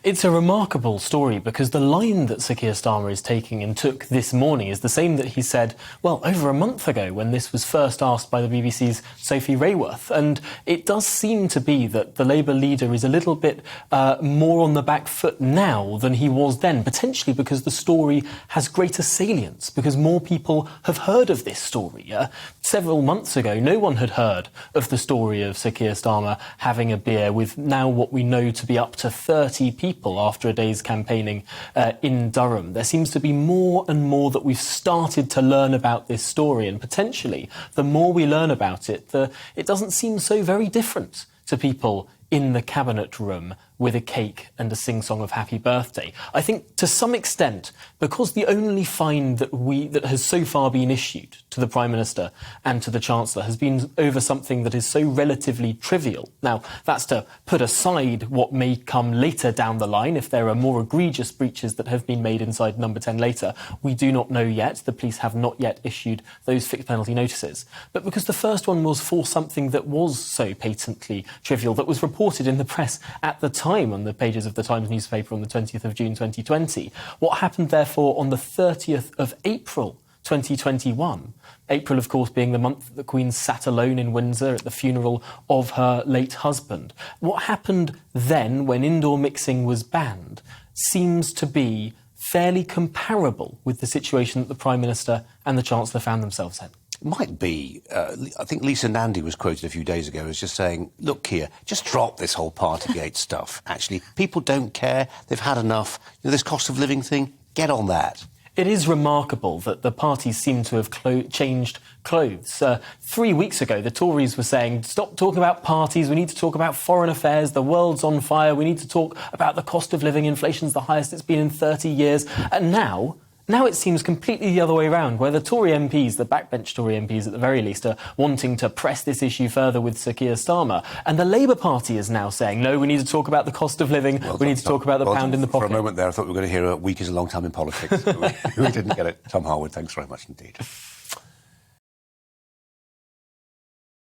It's a remarkable story because the line that Sir Keir Starmer is taking and took this morning is the same that he said, well, over a month ago when this was first asked by the BBC's Sophie Rayworth. And it does seem to be that the Labour leader is a little bit more on the back foot now than he was then, potentially because the story has greater salience, because more people have heard of this story. Several months ago, no one had heard of the story of Sir Keir Starmer having a beer with now what we know to be up to 30 people after a day's campaigning in Durham. There seems to be more and more that we've started to learn about this story, and potentially the more we learn about it, it doesn't seem so very different to people in the cabinet room with a cake and a sing-song of happy birthday. I think to some extent, because the only fine that has so far been issued to the Prime Minister and to the Chancellor has been over something that is so relatively trivial. Now, that's to put aside what may come later down the line if there are more egregious breaches that have been made inside Number 10 later. We do not know yet. The police have not yet issued those fixed penalty notices. But because the first one was for something that was so patently trivial, that was reported in the press at the time on the pages of the Times newspaper on the 20th of June 2020. What happened, therefore, on the 30th of April 2021, April, of course, being the month that the Queen sat alone in Windsor at the funeral of her late husband. What happened then, when indoor mixing was banned, seems to be fairly comparable with the situation that the Prime Minister and the Chancellor found themselves in. Might be. I think Lisa Nandy was quoted a few days ago as just saying, look here, just drop this whole Partygate stuff. Actually, people don't care. They've had enough. This cost of living thing, get on that. It is remarkable that the parties seem to have changed clothes. 3 weeks ago, the Tories were saying, stop talking about parties, we need to talk about foreign affairs, the world's on fire, we need to talk about the cost of living, inflation's the highest it's been in 30 years. And now it seems completely the other way around, where the Tory MPs, the backbench Tory MPs at the very least, are wanting to press this issue further with Sir Keir Starmer. And the Labour Party is now saying, no, we need to talk about the cost of living, we need to talk about the pound in the pocket. For a moment there, I thought we were going to hear a week is a long time in politics. We didn't get it. Tom Harwood, thanks very much indeed.